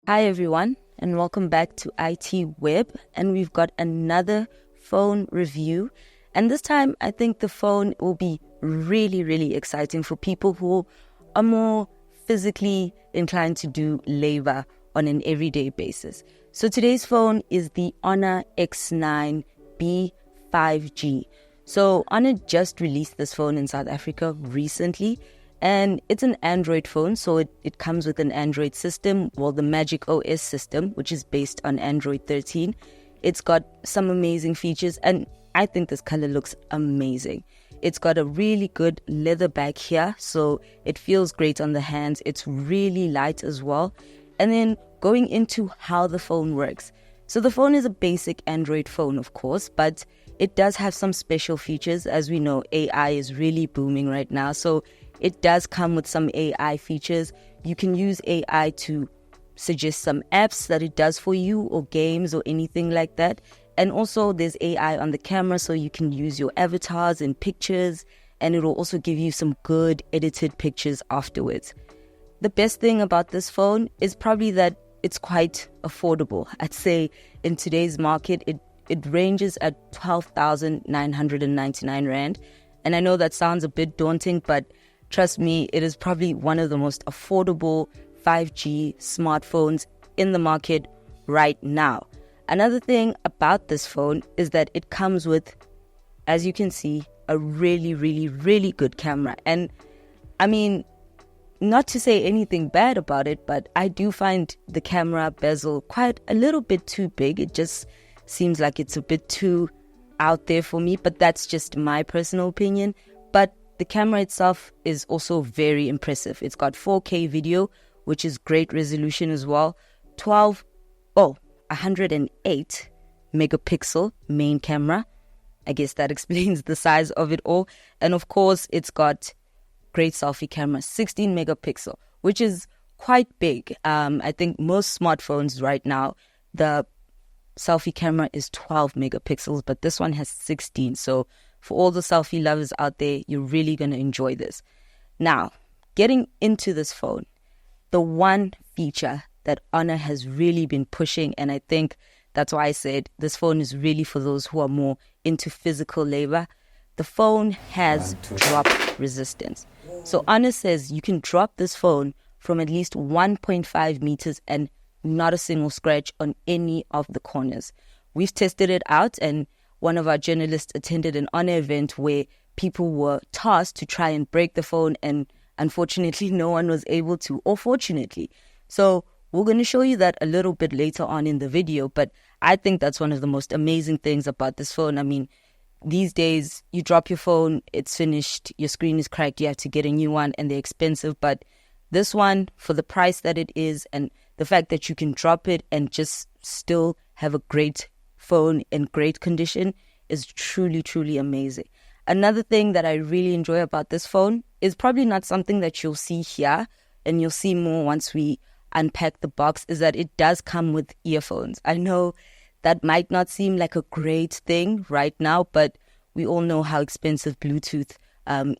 Hi everyone, and welcome back to ITWeb, and we've got another phone review. And this time, I think the phone will be really exciting for people who are more physically inclined to do labor on an everyday basis. So today's phone is the Honor X9b 5G. So Honor just released this phone in South Africa recently, and it's an Android phone, so it comes with an Android system, well, the Magic OS system, which is based on Android 13. It's got some amazing features, and I think this color looks amazing. It's got a really good leather back here, so it feels great on the hands. It's really light as well. And then going into how the phone works. So the phone is a basic Android phone, of course, but it does have some special features. As we know, AI is really booming right now, so it does come with some AI features. You can use AI to suggest some apps that it does for you, or games or anything like that. And also there's AI on the camera, so you can use your avatars and pictures, and it will also give you some good edited pictures afterwards. The best thing about this phone is probably that it's quite affordable. I'd say in today's market, it ranges at 12,999 Rand. And I know that sounds a bit daunting, but trust me, it is probably one of the most affordable 5G smartphones in the market right now. Another thing about this phone is that it comes with, as you can see, a really good camera. And I mean, not to say anything bad about it, but I do find the camera bezel quite a little bit too big. It just seems like it's a bit too out there for me, but that's just my personal opinion. But the camera itself is also very impressive. It's got 4K video, which is great resolution as well. 108 megapixel main camera. I guess that explains the size of it all. And of course, it's got great selfie camera, 16 megapixel, which is quite big. I think most smartphones right now, the selfie camera is 12 megapixels, but this one has 16. So for all the selfie lovers out there, you're really going to enjoy this. Now, getting into this phone, the one feature that Honor has really been pushing, and I think that's why I said this phone is really for those who are more into physical labor, the phone has drop resistance. So Honor says you can drop this phone from at least 1.5 meters and not a single scratch on any of the corners. We've tested it out, and one of our journalists attended an Honor event where people were tasked to try and break the phone, and unfortunately no one was able to, or fortunately. So we're going to show you that a little bit later on in the video, but I think that's one of the most amazing things about this phone. I mean, these days you drop your phone, it's finished, your screen is cracked, you have to get a new one, and they're expensive. But this one, for the price that it is, and the fact that you can drop it and just still have a great phone in great condition, is truly amazing. Another thing that I really enjoy about this phone is probably not something that you'll see here, and you'll see more once we unpack the box, is that it does come with earphones. I know that might not seem like a great thing right now, but we all know how expensive Bluetooth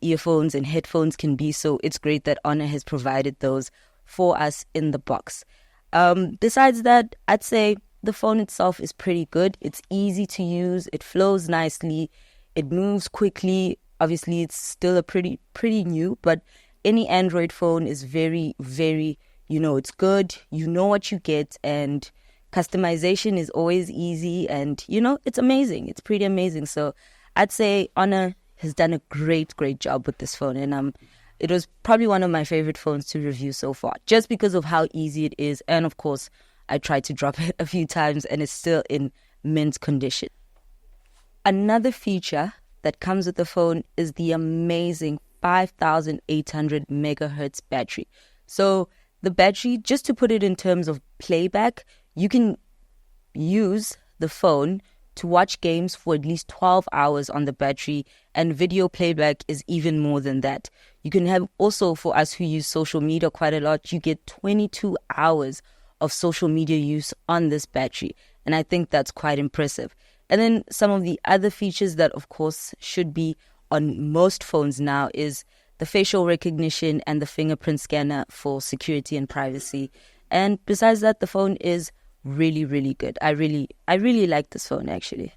earphones and headphones can be, so it's great that Honor has provided those for us in the box. Besides that, I'd say the phone itself is pretty good. It's easy to use, it flows nicely, it moves quickly. Obviously, it's still a pretty new, but any Android phone is very, it's good. You know what you get, and customization is always easy, and it's amazing. It's pretty amazing. So I'd say Honor has done a great job with this phone, and it was probably one of my favorite phones to review so far, just because of how easy it is. And of course, I tried to drop it a few times and it's still in mint condition. Another feature that comes with the phone is the amazing 5,800 megahertz battery. So the battery, just to put it in terms of playback, you can use the phone to watch games for at least 12 hours on the battery, and video playback is even more than that. You can have also, for us who use social media quite a lot, you get 22 hours of social media use on this battery, and I think that's quite impressive. And then some of the other features that, of course, should be on most phones now is the facial recognition and the fingerprint scanner for security and privacy. And besides that, the phone is really, really good. I really like this phone actually.